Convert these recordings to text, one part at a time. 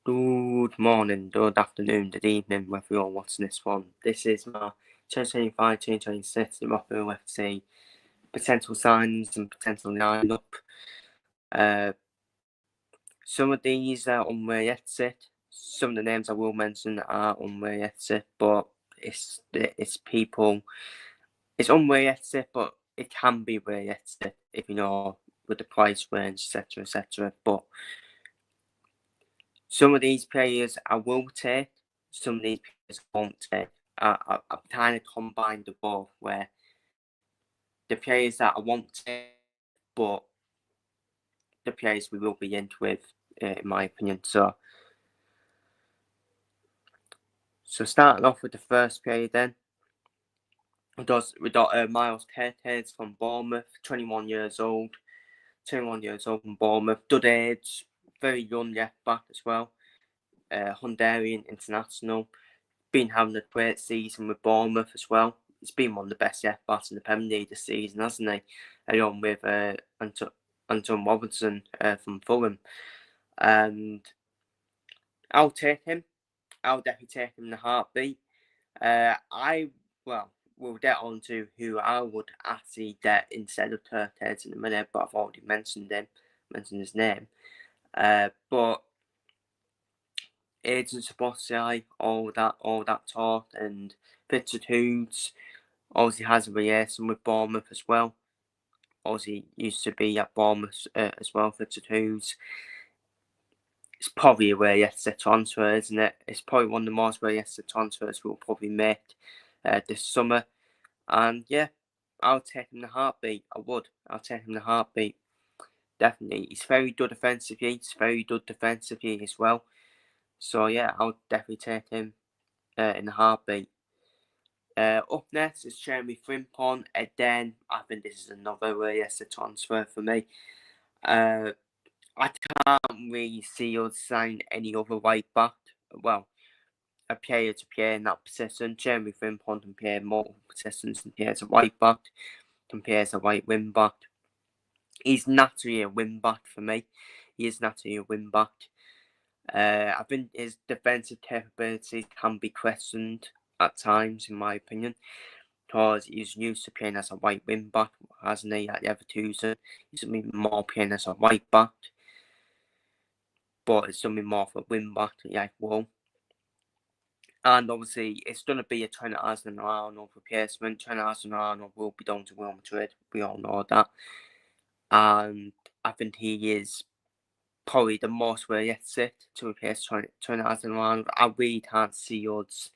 Good morning, good afternoon, good evening, whether you're watching this one. This is my 2025-2026 Liverpool FC potential signings and potential lineup. Some of these are on where yet sit. Some of the names I will mention are on where yet sit, but it's people. It's on where yet sit, but it can be where yet sit if you know with the price range, etc., etc. But some of these players I will take, some of these players I won't take. I've kind of combined the both, where the players that I won't take, but the players we will be into with, in my opinion. So starting off with the first player then, we got Miles Tetes from Bournemouth, 21 years old. 21 years old from Bournemouth. Good age, very young left back as well. Hungarian international. Been having a great season with Bournemouth as well. He's been one of the best left backs in the Premier League this season, hasn't he? Along with Anton Robertson from Fulham. And I'll take him. I'll definitely take him in a heartbeat. We'll get on to who I would actually get instead of Turtes in a minute, but I've already mentioned his name. But agents Spotify, all that talk, and Richard Hughes obviously has a relation with Bournemouth as well. Obviously used to be at Bournemouth as well, Richard Hughes. It's probably a way yes to transfer, isn't it? It's probably one of the most way yes to transfers we'll probably make this summer. And yeah, I'll take him in a heartbeat. I'll take him in a heartbeat. Definitely. He's very good defensively. He's very good defensively as well. So yeah, I'll definitely take him in a heartbeat. Up next is Jeremy Frimpong. Again, I think this is another way yes to transfer for me. I can't really see us sign any other right back. Well, a player to play in that position. Jeremy Frimpong can play multiple positions, can play as a right back, can play as a right wing back. He's naturally a wing back for me. He is naturally a wing back. I think his defensive capabilities can be questioned at times, in my opinion, because he's used to playing as a right wing back, hasn't he, at Leverkusen. He's been more playing as a right back, but it's something more for a wing back, like well. And obviously, it's going to be a Trent Alexander-Arnold replacement. Trent Alexander-Arnold will be down to Real Madrid. We all know that. And I think he is probably the most realistic to replace Trent Alexander-Arnold. I really can't see us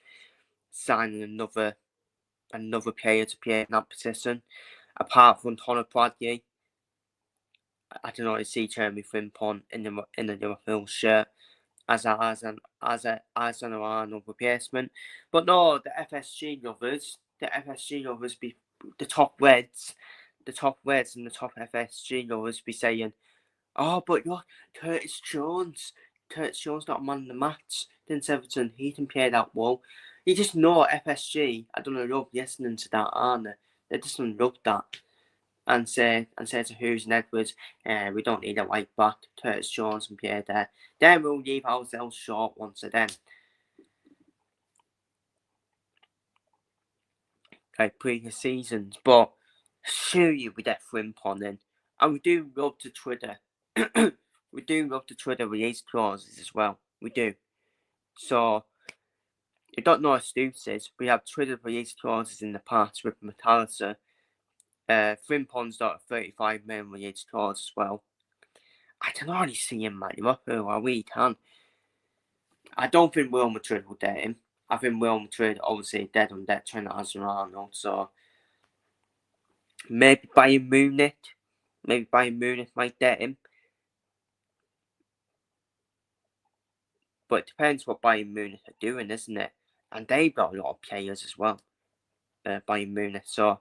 signing another player to play in that position. Apart from Conor Bradley, I don't know, I see Jeremy Frimpong in the Liverpool shirt as an Arnold replacement. But no, the FSG lovers be the top reds and the top FSG lovers be saying, oh, but you're Curtis Jones. Curtis Jones not a man in the match. Against Everton, he can play that well. You just know FSG, I don't know, love listening to that, aren't they? They just love that. And say to Hughes and Edwards, we don't need a right back. Curtis Jones can play there. Then we'll leave ourselves short once again. Like previous seasons. But surely we get Frimpong in. And we do love the Twitter. We do love the Twitter release clauses as well. We do. So, you don't know excuses. We have Twitter release clauses in the past with McAllister. Frimpong's got a 35 million release clause as well. I can already see him at Liverpool. I really can. I don't think Real Madrid will date him. I think Real Madrid obviously dead on debt Trent Alexander-Arnold. So maybe Bayern Munich might date him. But it depends what Bayern Munich are doing, isn't it? And they've got a lot of players as well. Bayern Munich. So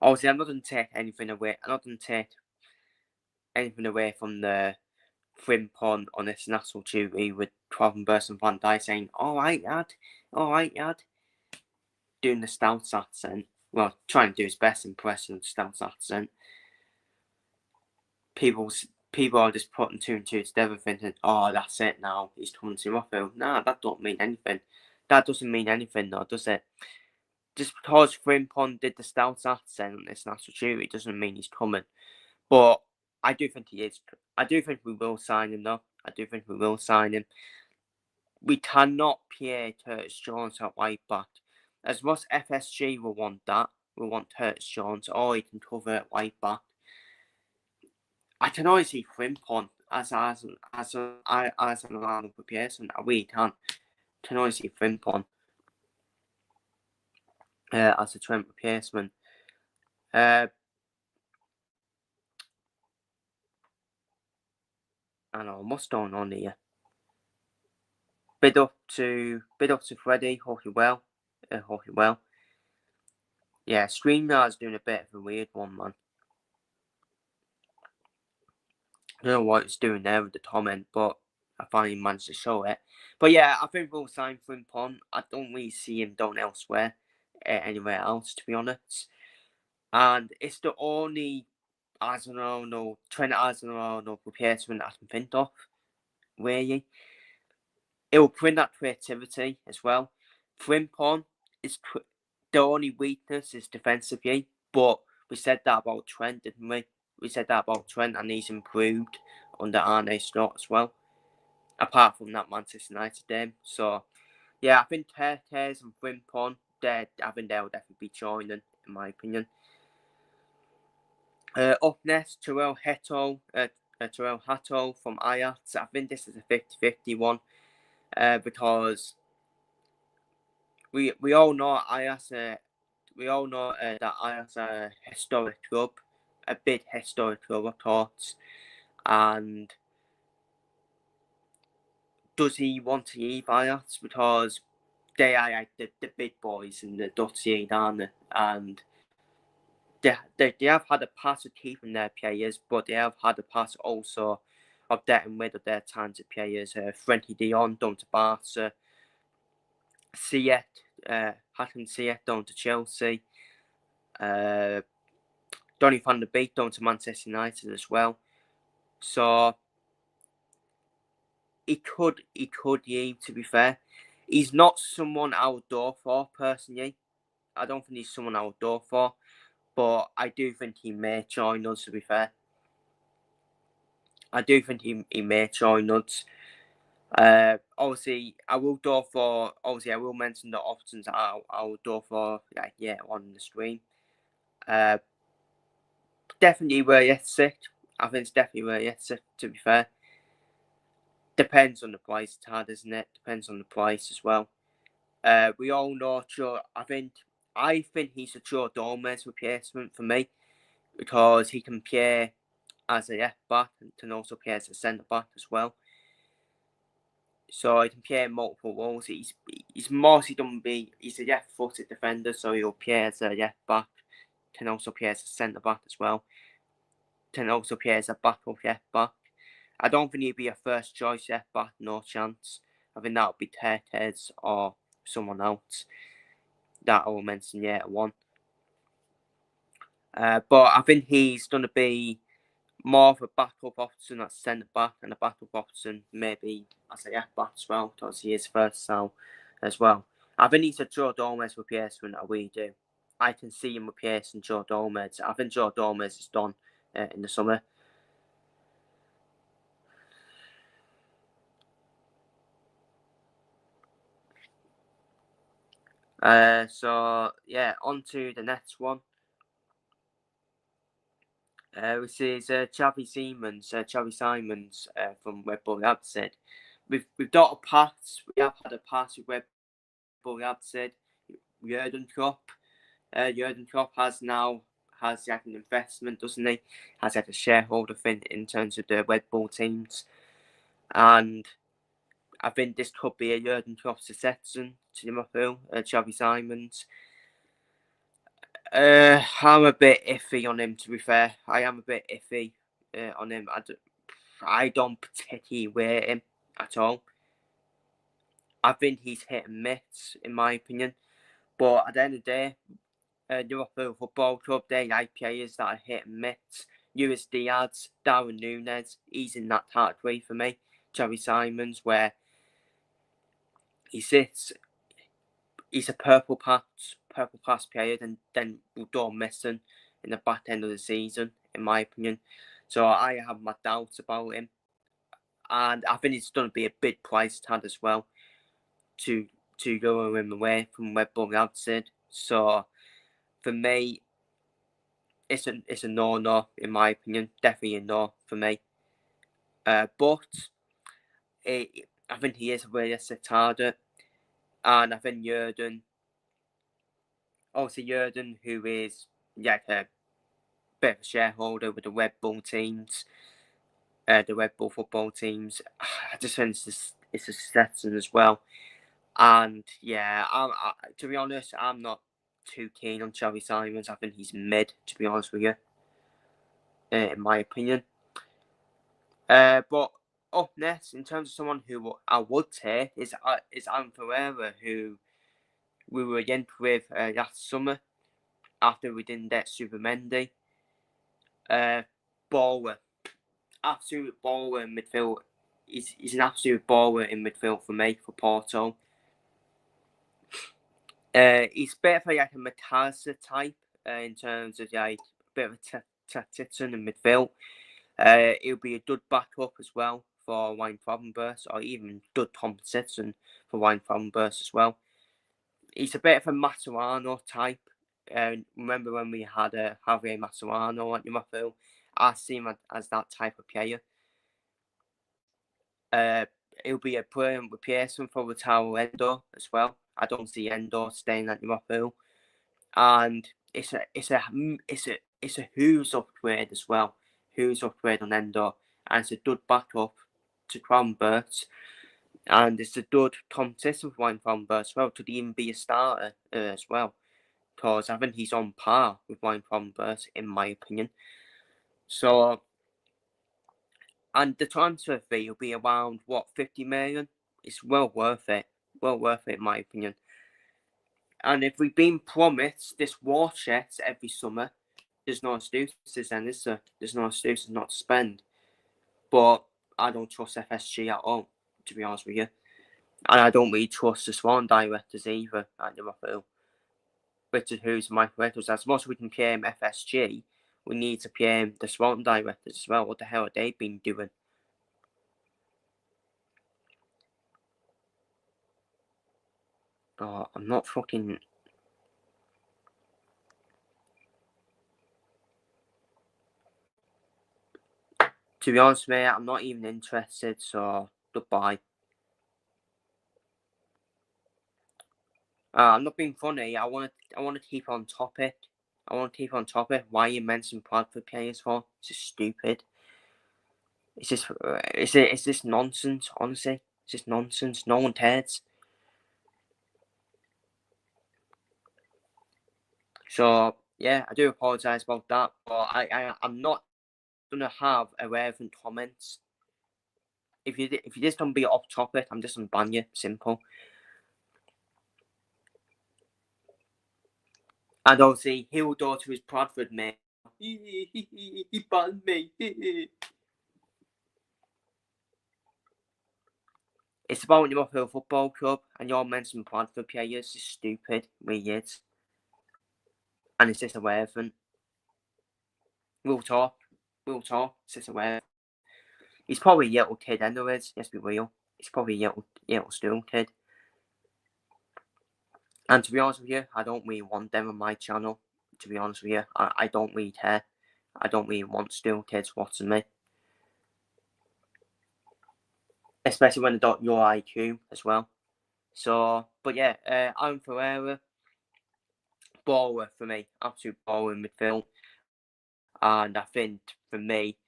obviously I'm not going to take anything away. I'm not going to take anything away from the Frimpong on this national duty with Quavenbergs and Van Dijk saying, all right, lad. Doing the Stouts accent. Well, trying to do his best impression of the Stouts accent. People people are just putting two and two together thinking, oh, that's it now, he's coming to Liverpool. Nah, that don't mean anything. That doesn't mean anything though, does it? Just because Frimpong did the Stout accent on this national duty doesn't mean he's coming. But I do think he is. I do think we will sign him though. I do think we will sign him. We cannot play Curtis Jones at right back. As much FSG will want that, we want Curtis Jones, or he can cover at right back. I can always see Frimpong as an alarm replacement. I really can always see Frimpong as a Trent replacement. I know what's going on here. Bid up to Freddie. Hope you well. Hope you well. Yeah, StreamYard's doing a bit of a weird one, man. I don't know what it's doing there with the comment, but I finally managed to show it. But yeah, I think we'll sign Frimpong. I don't really see him done elsewhere, anywhere else, to be honest. And it's the only Trent Alexander-Arnold replacement I can think of, really. It will bring that creativity as well. Frimpong is the only weakness is defensively, but we said that about Trent, didn't we? We said that about Trent, and he's improved under Arne Slot as well. Apart from that Manchester United game, so yeah, I think Tertez and Frimpong, I think they'll definitely be joining, in my opinion. Up next, Terrell Hatto from Ajax. I think this is a 50-50 one, because we all know Ajax. We all know that Ajax are a historic club, a big historic club, of course. And does he want to leave Ajax? Because they are like the big boys in the Dutch league, aren't they? And they have had a past of keeping their players, but they have had a past also of getting rid of their talented players. Frenkie de Jong down to Barca, Hakan Ziyech down to Chelsea, Donny van de Beek down to Manchester United as well. So he could leave, to be fair. He's not someone I would go for, personally. I don't think he's someone I would go for. But I do think he may join us, to be fair. I do think he may join us. Obviously, I will mention the options I will go for, on the stream. Definitely realistic. I think it's definitely realistic, to be fair. Depends on the price tag, isn't it? Depends on the price as well. We all know I think he's a Joe Gomez replacement for me, because he can play as a left back and can also play as a centre back as well. So he can play multiple roles. He's mostly done he's a left-footed defender, so he'll play as a left back. Can also play as a centre back as well. Can also play as a backup left back. I don't think he'd be a first choice left back, no chance. I think that would be Tertez or someone else that I will mention later on. But I think he's going to be more of a backup option at centre back, and a backup option maybe as a left back as well, because he is versatile as well. I think he's a Joe Gomez replacement, I really do. I can see him replacing Joe Gomez. I think Joe Gomez is done in the summer. So yeah, on to the next one. Which is Xavi Simons from Red Bull Leipzig. We've got a pass. We have had a pass with Red Bull Leipzig. Jurgen Klopp. Jurgen Klopp has had an investment, doesn't he? Has had a shareholder thing in terms of the Red Bull teams, and I think this could be a Jurgen Klopp succession to Liverpool. Xavi Simons. I'm a bit iffy on him, to be fair. I am a bit iffy on him. I don't particularly rate him at all. I think he's hit and miss, in my opinion. But at the end of the day, Liverpool Football Club, they like players that are hit and miss. Luis Diaz, Darwin Núñez, he's in that category for me. Jerry Simons, where he sits, he's a purple pass player, and then we'll do missing in the back end of the season, in my opinion. So I have my doubts about him, and I think it's going to be a big price tag as well to lure him away from Red Bull Leipzig. So for me, it's a no in my opinion, definitely a no for me. But I think he is a realistic target, and I think Jurgen, who is a bit of a shareholder with the Red Bull teams, the Red Bull football teams. I just think it's a Stetson as well. And yeah, to be honest, I'm not too keen on Xavi Simons. I think he's mid, to be honest with you, in my opinion. But up next, in terms of someone who I would take, is Aaron Ferreira, who we were linked with last summer after we didn't get Super Mendy. Baller. Absolute baller in midfield. He's an absolute baller in midfield for me, for Porto. He's a bit of like a McAllister type in terms of like a bit of a tactician in midfield. He'll be a good backup as well for Wayne Fabregas, or even good competition for Wayne Fabregas as well. He's a bit of a Mascherano type. Remember when we had Javier Mascherano at Liverpool? I see him as that type of player. He'll be a brilliant replacement for Wataru Endo as well. I don't see Endo staying at Liverpool, and it's a who's upgrade as well. Who's upgrade on Endo, and it's a good backup to Cronbert, and it's a good competition for Wayne Cronbert as well. Could even be a starter as well, because I think he's on par with Wayne Cronbert in my opinion. So. And the transfer fee will be around, 50 million? It's well worth it. Well worth it, in my opinion. And if we've been promised this war chest every summer, there's no excuses then, is there? There's no excuses not to spend. But I don't trust FSG at all, to be honest with you. And I don't really trust the Swan directors either at Liverpool. Richard Hughes and Michael Reynolds. As much as we can claim FSG, we need to claim the Swan directors as well. What the hell have they been doing? Oh, I'm not fucking... To be honest, mate, I'm not even interested, so goodbye. I'm not being funny. I want to keep on topic. Why you mention Bradford players for? It's just stupid. It's just nonsense. Honestly, it's just nonsense. No one cares. So yeah, I do apologise about that, but I'm not gonna have irrelevant comments. If you just don't be off topic, I'm just gonna ban you. Simple. And obviously, he'll go to his Bradford mate. He banned me. It's about Liverpool Football Club, and you're mentioning Bradford players. It's stupid. Really is. And it's just irrelevant. We'll talk. It's just irrelevant. He's probably a little kid anyways, let's be real. He's probably a little still kid. And to be honest with you, I don't really want them on my channel. To be honest with you, I don't really care. I don't really want still kids watching me. Especially when they don't your IQ as well. So, but yeah, Aaron Ferreira, baller for me. Absolute baller in midfield. And I think, for me,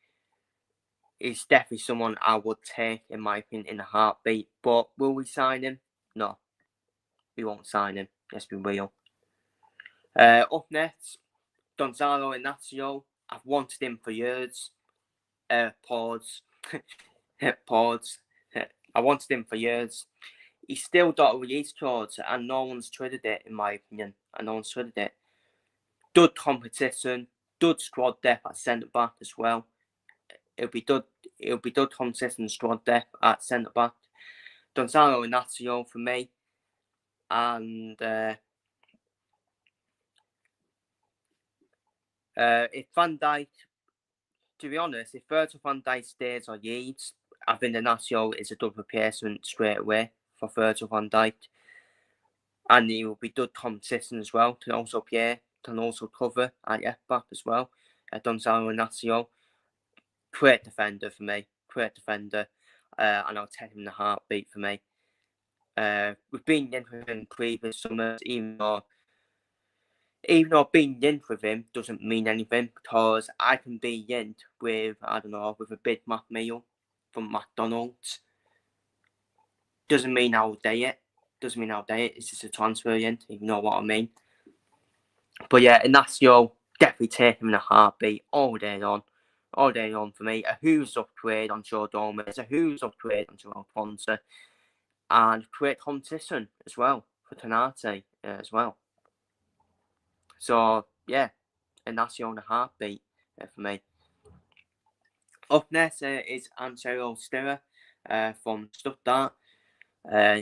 he's definitely someone I would take, in my opinion, in a heartbeat. But will we sign him? No. We won't sign him. Let's be real. Up next, Gonzalo Inacio. I've wanted him for years. Pause. Pause. I wanted him for years. He's still got a release clause, and no one's traded it, in my opinion. And no one's traded it. Good competition. good squad depth at centre back as well. It'll be good consistent squad depth at centre back. Gonzalo Inacio for me, and if Van Dijk, to be honest, if Virgil van Dijk stays or Yates, I think Inacio is a good replacement straight away for Virgil van Dijk, and he will be good consistent as well. Can also play, can also cover at left back as well. Gonzalo Inacio, great defender for me, great defender, and I'll take him in a heartbeat for me. We've been in with him previous summers, even though being in with him doesn't mean anything, because I can be in with, I don't know, with a Big Mac meal from McDonald's. Doesn't mean I'll day it. It's just a transfer in, if you know what I mean. But yeah, Inacio, definitely take him in a heartbeat all day on. All day on for me. A who's upgrade on Joe Gomez, a who's upgrade on Joe Alfonso, and great competition as well for Canate as well. So yeah, Inacio in a heartbeat for me. Up next is Ansel Stiller from Stuttgart.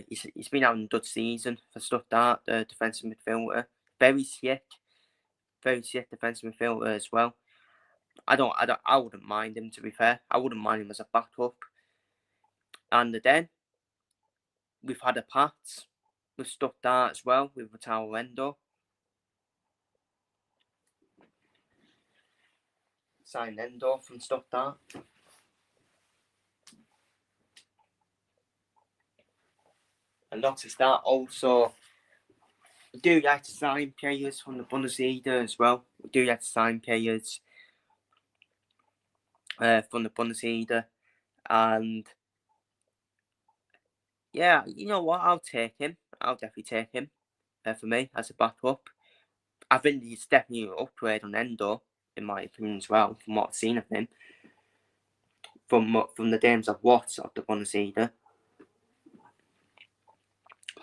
He's been having a good season for Stuttgart, defensive midfielder. Very slick defensive midfielder as well. I wouldn't mind him, to be fair. I wouldn't mind him as a backup. And then we've had a pat with Stuttgart as well, with Matteo Rendo. Signed Endo from Stuttgart. And not just that, also, we do like to sign players from the Bundesliga as well. We do like to sign players from the Bundesliga. And yeah, you know what? I'll take him. I'll definitely take him for me as a backup. I think he's definitely an upgrade on Endo, in my opinion, as well, from what I've seen of him. From the games I've watched of the Bundesliga.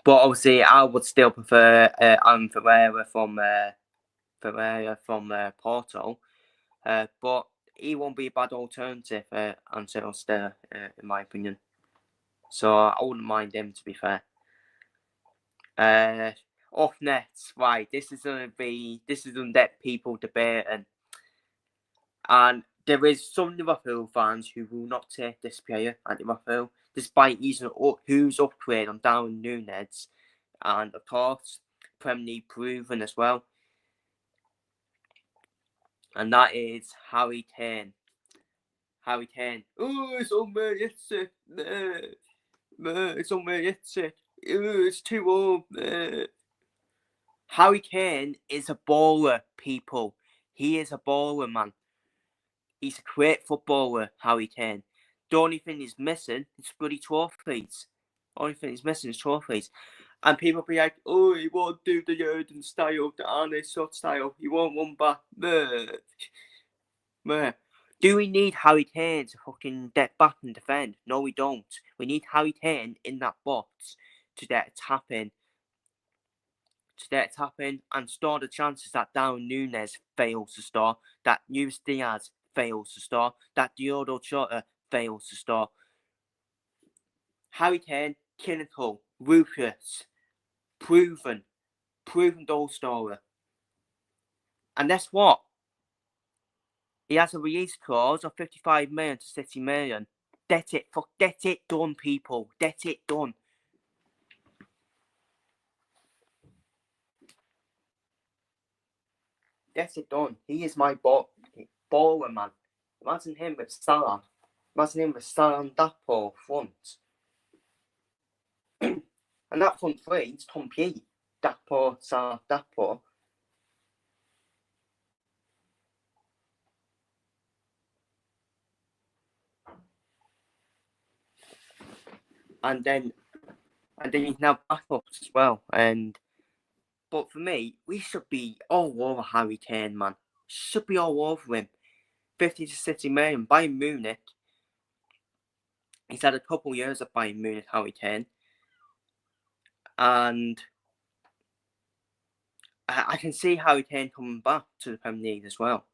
But obviously, I would still prefer Ferreira from Porto. But he won't be a bad alternative, Ansel Stiller, in my opinion. So I wouldn't mind him, to be fair. Off nets, right? This is gonna get people debating, and there is some Liverpool fans who will not take this player at Liverpool, despite using who's upgrade on Darwin Núñez, and of course Premier League proven as well, and that is Harry Kane. Harry Kane. Oh, it's unrealistic. It's unrealistic. It's too old. Harry Kane is a baller, people. He is a baller, man. He's a great footballer, Harry Kane. The only thing he's missing is bloody trophies. Only thing he's missing is trophies. And people be like, oh, he won't do the Jurgen style, the Arne Slot style. He won't run back. Do we need Harry Kane to fucking get back and defend? No, we don't. We need Harry Kane in that box to get a tap in. And store the chances that Darwin Núñez fails to store, that Luis Diaz fails to store, that Diogo Jota fails to store. Harry Kane, clinical, ruthless, proven goal scorer. And guess what? He has a release clause of 55 million to 60 million. Get it done, people. Get it done. Get it done. He is my baller, man. Imagine him with Salah. Imagine him with Salah and Dapo front. And that front three is complete. Dapo, Salah, Dapo. And then you can have backups as well. But for me, we should be all over Harry Kane, man. Should be all over him. 50 to 60 million. Bayern Munich. He's had a couple of years at Bayern Munich, Harry Kane. And I can see Harry Kane coming back to the Premier League as well.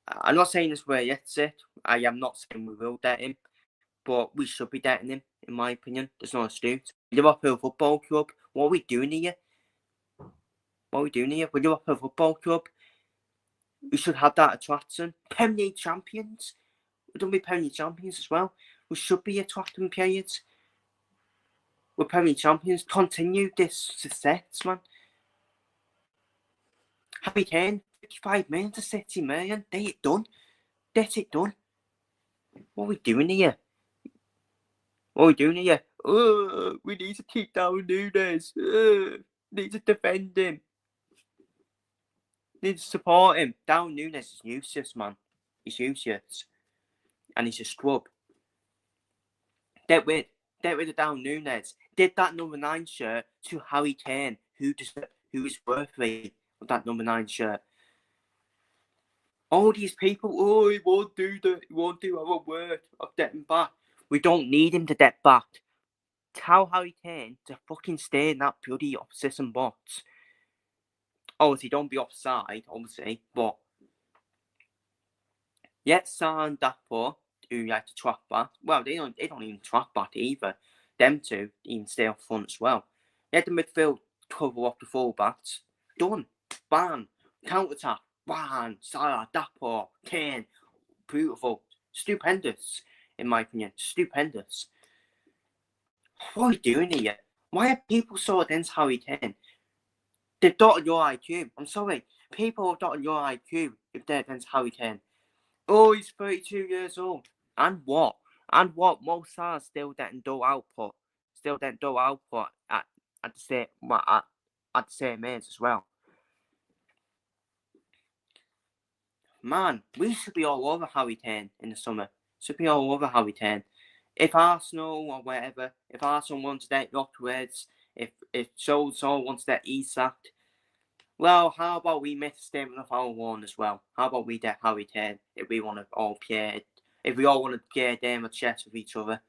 I'm not saying this way yet, it. I am not saying we will debt him, but we should be debting him, in my opinion. There's no excuse. Liverpool Football Club, what are we doing here? What are we doing here? We're Liverpool Football Club. We should have that attraction. Premier League champions. We don't be Premier League champions as well. We should be attracting periods. We're Premier League champions. Continue this success, man. Harry Kane, 55 million to 60 million. They it done. That's it done. What are we doing here? What are we doing here? Oh, we need to keep down Nunes. Need to defend him. Need to support him. Down Nunes is useless, man. He's useless. And he's a scrub. Get rid of Down Nunes. Did that number 9 shirt to Harry Kane, who is worthy of that number 9 shirt. All these people, he won't do that. He won't do our work of getting back. We don't need him to get back. Tell Harry Kane to fucking stay in that bloody opposition box. Obviously, don't be offside, obviously, but yet San Dapo, who like to track back. Well, they don't even track back either. Them two even stay up front as well. Let the midfield cover up the fullbacks. Done. Bam. Counter attack. Bam. Salah, Dapo, Kane. Beautiful. Stupendous, in my opinion. Stupendous. What are you doing here? Why are people so against Harry Kane? They've dotted your IQ. I'm sorry. People have dotted your IQ if they're against Harry Kane. Oh, he's 32 years old. And what? And what? Mo Salah still didn't do output. Still didn't do output at the same age as well. Man, we should be all over Harry Kane in the summer. Should be all over Harry Kane. If Arsenal or whatever, if Arsenal wants to get upwards, if so wants to get sacked, well, how about we make a statement of our own as well? How about we get Harry Kane if we want to all play, if we all want to play a game of chess with each other?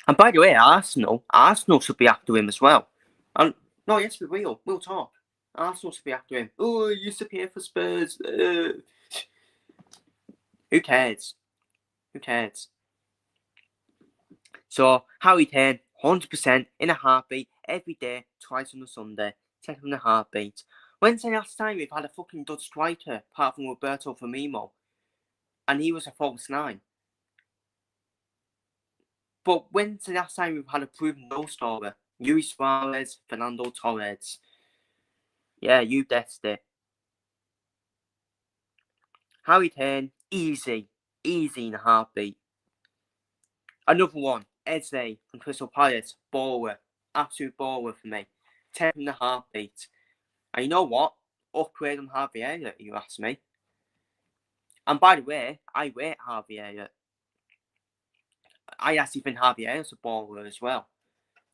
And by the way, Arsenal should be after him as well. And no, yes, we will. We'll talk. Arsenal should be after him. Oh, he used to play for Spurs. Who cares? Who cares? So, Harry Kane, 100% in a heartbeat, every day, twice on a Sunday. Take him in a heartbeat. When's the last time we've had a fucking dud striker, apart from Roberto Firmino? And he was a false 9. But when's the last time we've had a proven goal scorer? Luis Suarez, Fernando Torres. Yeah, you guessed it. Harry Kane, easy in a heartbeat. Another one, Eze from Crystal Palace, baller, absolute baller for me. 10 in a heartbeat. And you know what? Upgrade on Harvey Elliott, you ask me. And by the way, I rate Harvey Elliott. I actually think Harvey Elliott's a baller as well.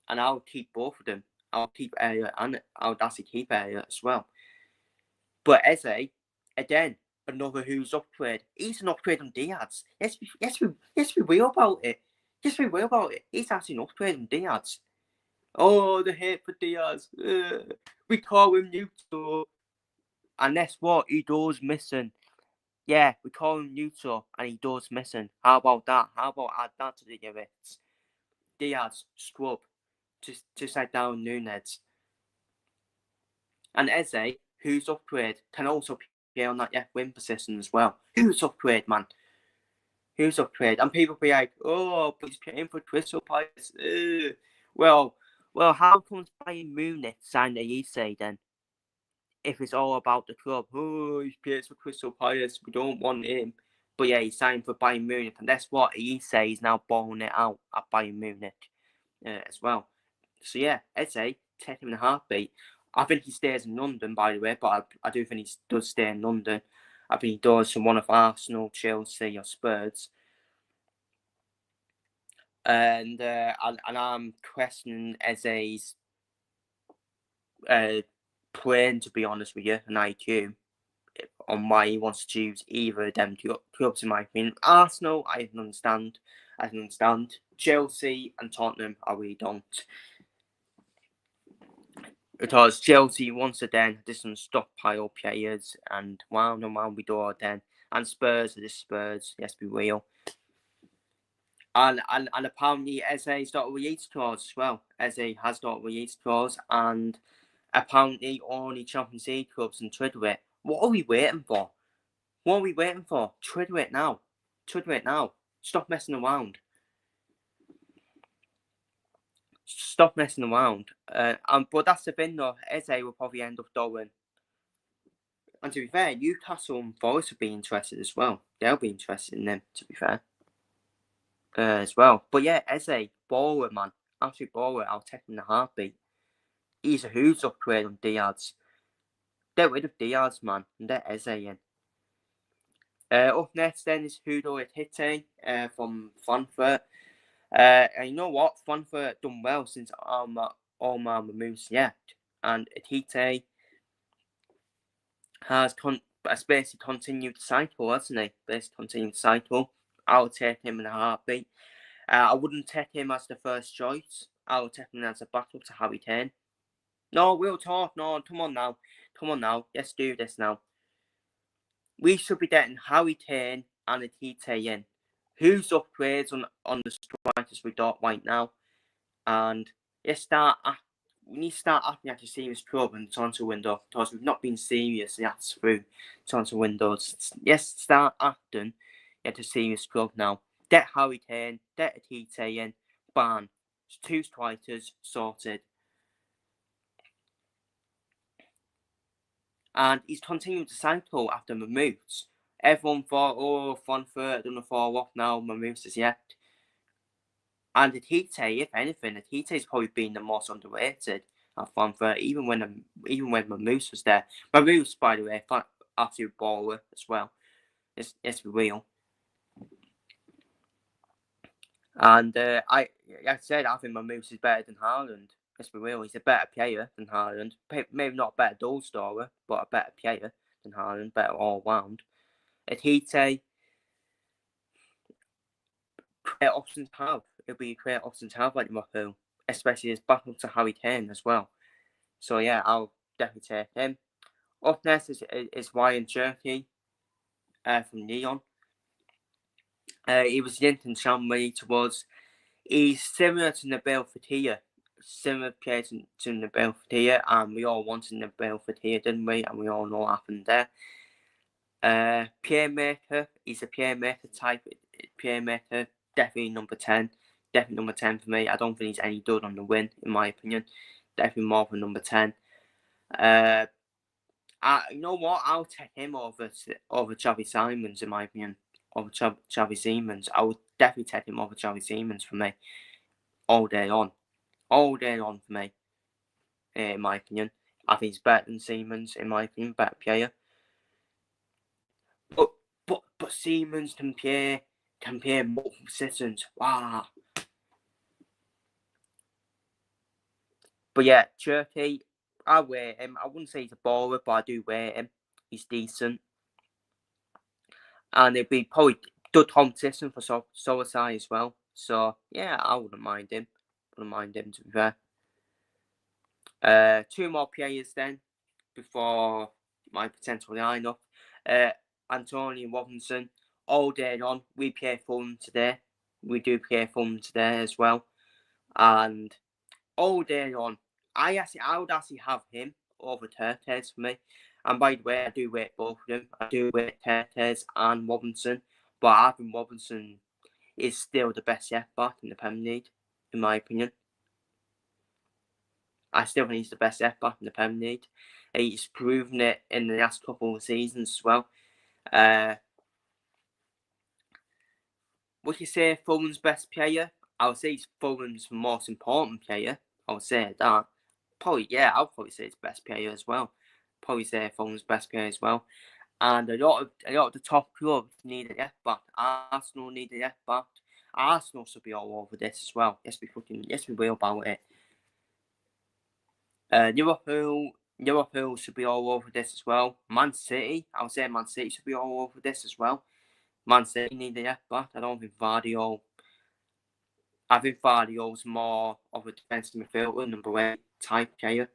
And I'll keep both of them. I'll keep Elliott and I'll actually keep Elliott as well. But Eze, again, another who's upgrade. He's an upgrade on Diaz. Yes, we will about it. Yes, we will about it. He's actually an upgrade on Diaz. Oh, the hate for Diaz. We call him neutral. And that's what he does missing. Yeah, we call him neutral and he does missing. How about that? How about add that to the lyrics? Diaz, scrub. Just like down Nunes. And Eze, who's upgrade, can also play on that wing position as well. Who's upgrade, man? Who's upgrade? And people be like, oh, but he's playing for Crystal Palace. Well, how comes Bayern Munich signed Eze then? If it's all about the club, oh, he plays for Crystal Palace, we don't want him. But yeah, he signed for Bayern Munich, and that's what Eze is now balling it out at Bayern Munich as well. So yeah, Eze, take him in a heartbeat. I think he stays in London, by the way, but I do think he does stay in London. I think he does from one of Arsenal, Chelsea, or Spurs. And I'm questioning Eze's playing, to be honest with you, an IQ on why he wants to choose either of them two clubs, in my opinion. Arsenal, I can understand. Chelsea and Tottenham, I really don't. Because Chelsea once again did some stockpile players and wound and wound we do then. And Spurs are the Spurs, let's be real. And apparently Eze got a release clause as well. Eze has got a release clause, and apparently only Champions League clubs and trade with it. What are we waiting for? What are we waiting for? Trade with it now. Trade with it now. Stop messing around. Stop messing around. But that's the thing though. Eze will probably end up going. And to be fair, Newcastle and Forest will be interested as well. They'll be interested in them, to be fair. As well. But yeah, Eze, baller, man. Absolute baller. I'll take him in a heartbeat. He's a huge upgrade on Diaz. Get rid of Diaz, man, and get Eze in. Up next then is Hudo Etite from Frankfurt. And you know what? Frankfurt done well since Omar Mamouche left. And Etite has basically continued the cycle, hasn't he? Basically continued the cycle. I'll take him in a heartbeat. I wouldn't take him as the first choice. I would take him as a backup to Harry Kane. No, we'll talk. No, come on now. Come on now. Let's do this now. We should be getting Harry Kane and Etite in. Who's upgrades on the strikers we got right now? And let's start. We need to start acting like a serious club in the transfer window because we've not been serious yet through transfer windows. Let's start acting like a serious club now. Get Harry Kane, get Etite in, bam. 2 strikers sorted. And he's continued to cycle after Mamouche. Everyone thought, oh, Frankfurt done a fall off now, Mamouche is yet. And Etite, if anything, Etite's probably been the most underrated at Frankfurt, even when Mamouche was there. Mamouche, by the way, absolute baller as well. Let's be real. And like I said, I think Mamouche is better than Haaland. Let's be real, he's a better player than Haaland. Maybe not a better goal scorer, but a better player than Haaland, better all round. Etite, great option to have. It'll be a great option to have like Liverpool, especially as backup to Harry Kane as well. So yeah, I'll definitely take him. Up next is Ryan Cherky from Lyon. He was linked in Shanghai towards. He's similar to Nabil Fekir. Similar player to Nabil Fekir, and we all wanted Nabil Fekir, didn't we? And we all know what happened there. Playmaker, he's a playmaker type. Playmaker, definitely number 10. Definitely number 10 for me. I don't think he's any good on the win, in my opinion. Definitely more than number 10. You know what? I'll take him over Xavi Simons, in my opinion. Over Xavi Simons. I would definitely take him over Xavi Simons for me. All day on. All day on for me. In my opinion. I think he's better than Simons, in my opinion. Better player. But Siemens can play multiple positions. Wow. But yeah, Cherky, I rate him. I wouldn't say he's a baller, but I do rate him. He's decent. And it'd be probably good competition for Solosai as well. So yeah, I wouldn't mind him. Wouldn't mind him, to be fair. 2 more players then before my potential lineup. Antonio Robinson, all day on. We play Fulham today. We do play Fulham today as well. And all day on, I would actually have him over Tertes for me. And by the way, I do rate both of them. I do rate Tertes and Robinson. But I think Robinson is still the best left back in the Premier League, in my opinion. I still think he's the best left back in the Premier League. He's proven it in the last couple of seasons as well. Would you say Fulham's best player? I would say he's Fulham's most important player. I would say that. Probably, yeah, I'll probably say his best player as well. Probably say Fulham's best player as well. And a lot of the top clubs need a left back. Arsenal need a left back. Arsenal should be all over this as well. Let's be real about it. Liverpool should be all over this as well. Man City, I would say Man City should be all over this as well. Man City need a left back. I don't think Vardy. I think Vardy's more of a defensive midfielder, number 8 type player.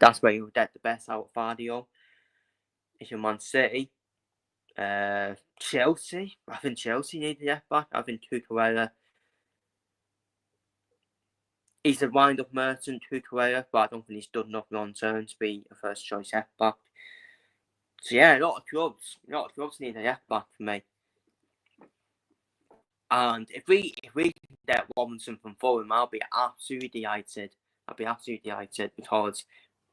That's where you'll get the best out of Vardio. If you're Man City, Chelsea, I think Chelsea need a left back. I think Cucurella, he's a wind-up merchant, Cucurella, but I don't think he's done enough long term to be a first choice left back. So yeah, a lot of clubs need a left back for me. And if we can get Robinson from Fulham, I'll be absolutely delighted. Because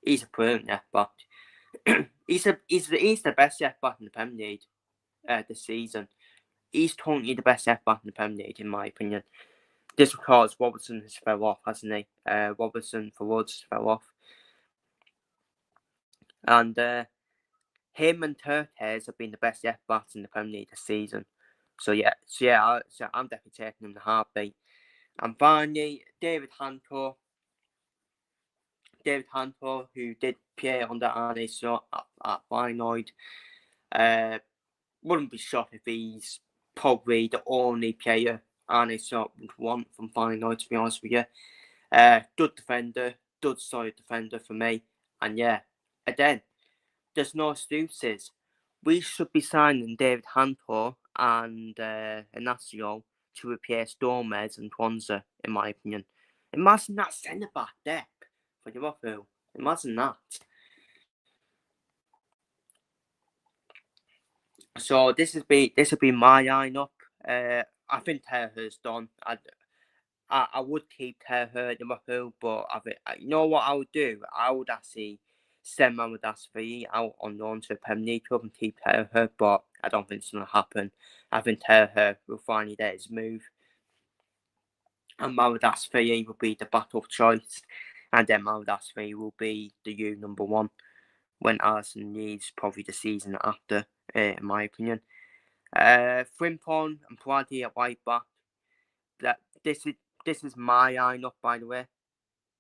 he's a brilliant left back. he's the best left back in the Premier League this season. He's currently the best left back in the Premier League, in my opinion. Just because Robertson has fell off, hasn't he? Robertson for Woods fell off. And him and Turkes have been the best left backs in the Premier League this season. So I'm definitely taking him the heartbeat. And finally, David Hancock, who did play under Arne Slot at Feyenoord. Wouldn't be shocked if he's probably the only player Arne Slot would want from Feyenoord, to be honest with you. Good defender, good solid defender for me. And yeah, again, there's no excuses. We should be signing David Hantor and Inacio to replace Gomez and Kwanzaa, in my opinion. Imagine that centre-back depth for Liverpool. Imagine that. So this will be my line-up. I think Terher's done. I would keep Terher at Liverpool, but you know what I would do? I would actually send Mahmoud Asfi out on loan to the Premier League club and keep Terher, but I don't think it's going to happen. I think Terher will finally get his move. And Mahmoud Asfi will be the backup choice. And then Mahmoud Asfi will be the number one when Arsenal needs probably the season after, in my opinion. Frimpong and Pladi at right back. This is my line-up, by the way.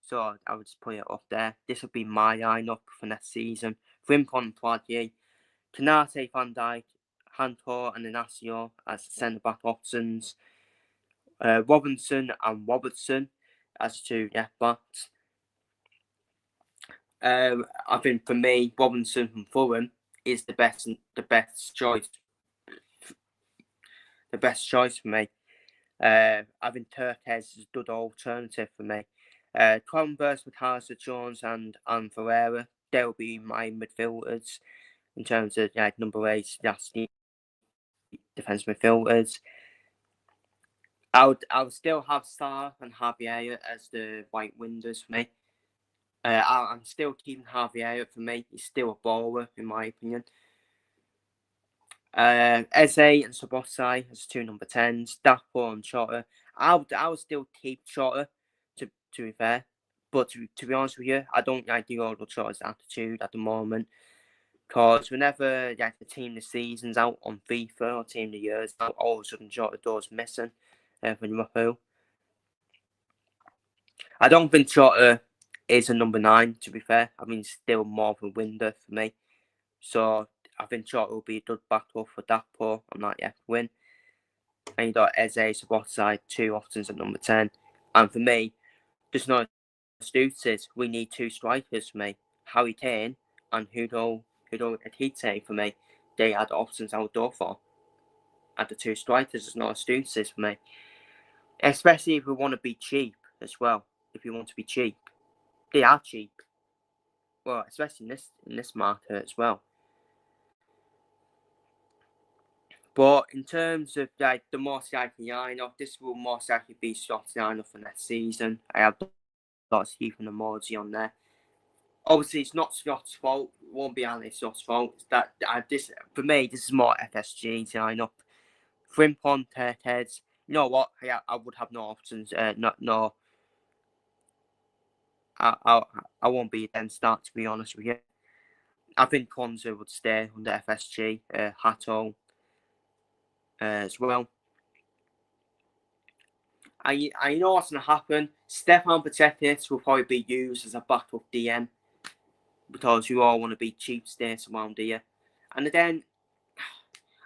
So I would just put it up there. This will be my line-up for next season. Frimpong and Pladi. Canate, Van Dijk, Hantor and Inacio as centre-back options. Robinson and Robertson as two left-backs. I think for me, Robinson from Fulham is the best choice. The best choice for me. I think Turkes is a good alternative for me. Converse with Harrison Jones and Ferreira, they'll be my midfielders in terms of number 8, that's the defence midfielders. I would still have Sarr and Javier as the right wingers for me. I'm still keeping Javier for me. He's still a baller, in my opinion. Eze and Sabosai as two number 10s. Dapo and Shota. I would still keep Shota, to be fair. But to be honest with you, I don't like the Old Shota's attitude at the moment. Because whenever the team the season's out on FIFA or team the year's out, all of a sudden Shota does missing for Liverpool. I don't think Shota is a number 9, to be fair. I mean, still more of a winger for me. So I think Shota will be a good backup for Dapo on that win. And you got Eze, Sabosai, 2 options at number 10. And for me, there's no excuses. We need 2 strikers for me. Harry Kane and Hugo Ekitike for me. They are the options I would go for. At the 2 strikers, there's no excuses for me. Especially if we want to be cheap as well. If you want to be cheap. They are cheap. Well, especially in this market as well. But in terms of the most likely lineup, this will most likely be Scott's lineup for next season. I have got Stephen emoji on there. Obviously, it's not Scott's fault. It won't be Scott's fault. This for me, this is more FSG's lineup. Frimpong, Turkes. You know what? I would have no options. I won't be against that, to be honest with you. I think Kwanzaa would stay under FSG. Hato as well. I know what's going to happen. Stefan Patetis will probably be used as a backup DM because you all want to be cheap states around here. And then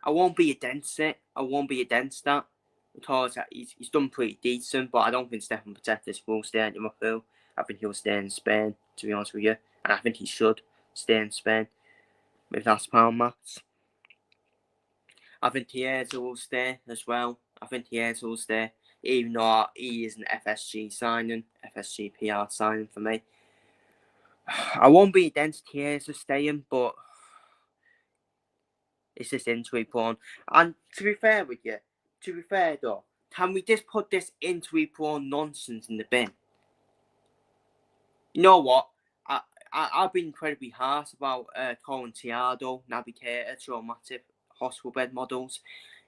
I won't be against it. I won't be against that because he's done pretty decent. But I don't think Stefan Patetis will stay at Liverpool. I think he'll stay in Spain, to be honest with you. and I think he should stay in Spain with Las Palmas. I think Chiesa will stay as well. I think Chiesa will stay, even though he is an FSG signing, FSG PR signing for me. I won't be against Chiesa staying, but it's just injury prone. And to be fair with you, can we just put this injury prone nonsense in the bin? You know what? I've been incredibly harsh about calling Thiago navigator traumatic hospital bed models.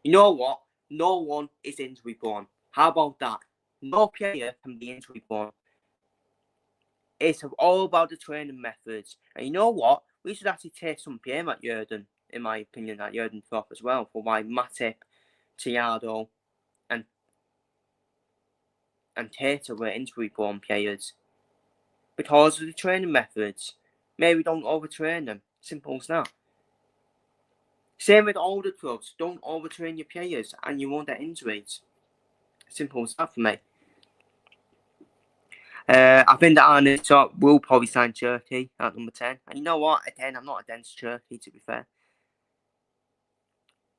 You know what? No one is injury prone. How about that? No player can be injury prone. It's all about the training methods. And you know what? We should actually take some blame at Jurgen, in my opinion, at Jurgen Klopp as well, for why Matip, Thiago, and Tata were injury prone players. Because of the training methods. Maybe don't overtrain them. Simple as that. Same with older clubs. Don't overtrain your players and you won't get injuries. Simple as that for me. I think that Arne Slot will probably sign Turkey at number 10. And you know what? Again, I'm not against Turkey, to be fair.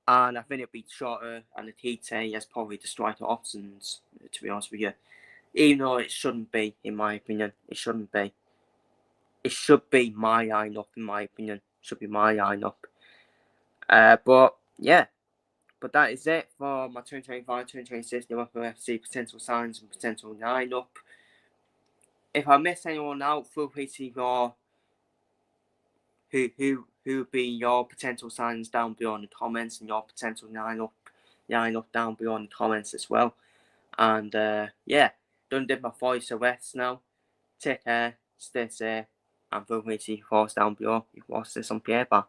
And I think it'll be shorter and Atite as probably the striker options, to be honest with you. Even though it shouldn't be, in my opinion. It shouldn't be. It should be my line-up, in my opinion. It should be my line-up. But, yeah. But that is it for my 2025-2026 Liverpool FC potential signs and potential line-up. If I miss anyone out, feel free to go who would be your potential signs down below in the comments and your potential line-up down below in the comments as well. And yeah, done did my voice arrest now. Take care, stay safe, and feel free to post down below if you watch this on playback.